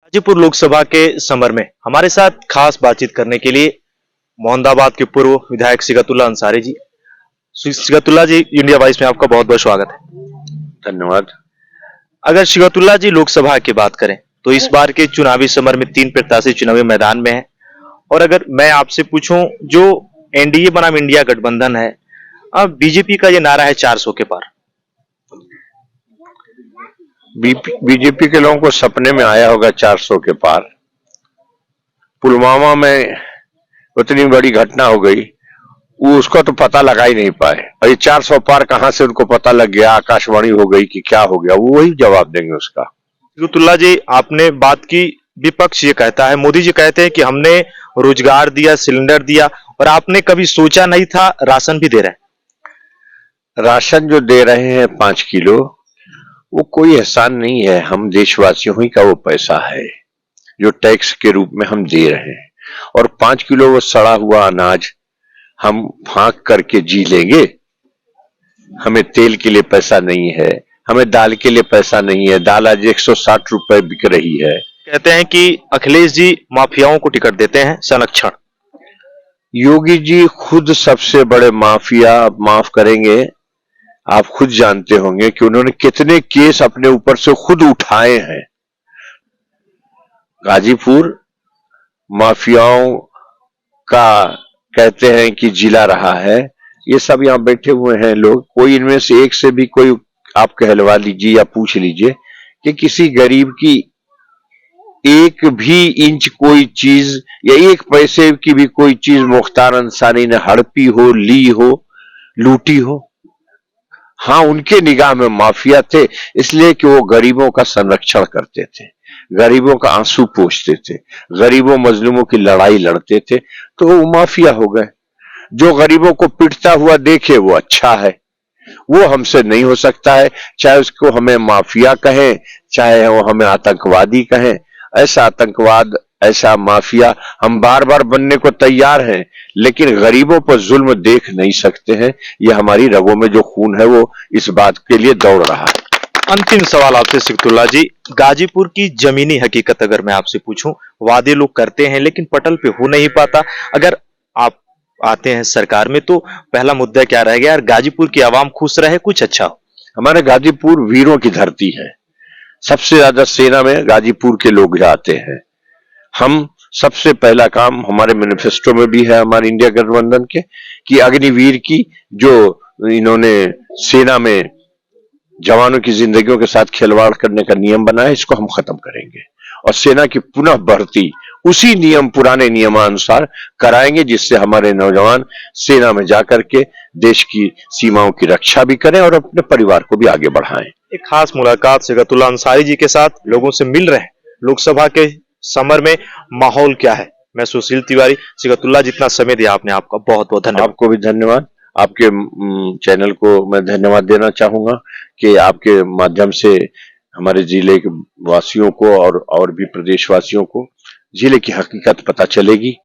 गाजीपुर लोकसभा के समर में हमारे साथ खास बातचीत करने के लिए मोहम्मदाबाद के पूर्व विधायक सिगतुल्ला अंसारी जी। सिगतुल्ला जी, इंडिया वॉइस में आपका बहुत बहुत स्वागत है। धन्यवाद। अगर सिगतुल्ला जी लोकसभा की बात करें तो इस बार के चुनावी समर में 3 प्रत्याशी चुनावी मैदान में हैं। और अगर मैं आपसे पूछूं, जो एनडीए बनाम इंडिया गठबंधन है, अब बीजेपी का ये नारा है 400 के पार। बीजेपी के लोगों को सपने में आया होगा 400 के पार। पुलवामा में उतनी बड़ी घटना हो गई, वो उसको तो पता लगा ही नहीं पाए, और ये 400 पार कहां से उनको पता लग गया, आकाशवाणी हो गई कि क्या हो गया, वो वही जवाब देंगे उसका। सिगतुल्ला जी, आपने बात की, विपक्ष ये कहता है, मोदी जी कहते हैं कि हमने रोजगार दिया, सिलेंडर दिया, और आपने कभी सोचा नहीं था राशन भी दे रहे हैं। राशन जो दे रहे हैं 5 किलो, वो कोई एहसान नहीं है, हम देशवासियों ही का वो पैसा है जो टैक्स के रूप में हम दे रहे हैं। और 5 किलो वो सड़ा हुआ अनाज हम फांक करके जी लेंगे? हमें तेल के लिए पैसा नहीं है, हमें दाल के लिए पैसा नहीं है, दाल आज 160 रुपए बिक रही है। कहते हैं कि अखिलेश जी माफियाओं को टिकट देते हैं, संरक्षण। योगी जी खुद सबसे बड़े माफिया, माफ करेंगे, आप खुद जानते होंगे कि उन्होंने कितने केस अपने ऊपर से खुद उठाए हैं। गाजीपुर माफियाओं का कहते हैं कि जिला रहा है। ये सब यहाँ बैठे हुए हैं लोग, कोई इनमें से एक से भी कोई आप कहलवा लीजिए या पूछ लीजिए कि किसी गरीब की एक भी इंच कोई चीज या एक पैसे की भी कोई चीज मुख्तार अंसारी ने हड़पी हो, ली हो, लूटी हो? हाँ, उनके निगाह में माफिया थे, इसलिए कि वो गरीबों का संरक्षण करते थे, गरीबों का आंसू पोंछते थे, गरीबों मजलूमों की लड़ाई लड़ते थे, तो वो माफिया हो गए। जो गरीबों को पिटता हुआ देखे वो अच्छा है, वो हमसे नहीं हो सकता है, चाहे उसको हमें माफिया कहें, चाहे वो हमें आतंकवादी कहें। ऐसा आतंकवाद, ऐसा माफिया हम बार बार बनने को तैयार हैं, लेकिन गरीबों पर जुल्म देख नहीं सकते हैं। ये हमारी रगों में जो खून है वो इस बात के लिए दौड़ रहा है। अंतिम सवाल आपसे सिगतुल्ला जी, गाजीपुर की जमीनी हकीकत अगर मैं आपसे पूछूं, वादे लोग करते हैं लेकिन पटल पे हो नहीं पाता। अगर आप आते हैं सरकार में तो पहला मुद्दा क्या रहेगा, यार गाजीपुर की आवाम खुश रहे, कुछ अच्छा हो। हमारे गाजीपुर वीरों की धरती है, सबसे ज्यादा सेना में गाजीपुर के लोग जाते हैं। हम सबसे पहला काम हमारे मैनिफेस्टो में भी है, हमारे इंडिया गठबंधन के, कि अग्निवीर की जो इन्होंने सेना में जवानों की जिंदगियों के साथ खिलवाड़ करने का नियम बनाया, इसको हम खत्म करेंगे और सेना की पुनः भर्ती उसी नियम, पुराने नियमानुसार कराएंगे, जिससे हमारे नौजवान सेना में जाकर के देश की सीमाओं की रक्षा भी करें और अपने परिवार को भी आगे बढ़ाएं। एक खास मुलाकात सिगतुल्ला अंसारी जी के साथ, लोगों से मिल रहे हैं। लोकसभा के समर में माहौल क्या है? मैं सुशील तिवारी, सिगतुल्ला, जितना समय दिया आपने, आपका बहुत बहुत धन्यवाद। आपको भी धन्यवाद। आपके चैनल को मैं धन्यवाद देना चाहूंगा कि आपके माध्यम से हमारे जिले के वासियों को और भी प्रदेशवासियों को जिले की हकीकत पता चलेगी।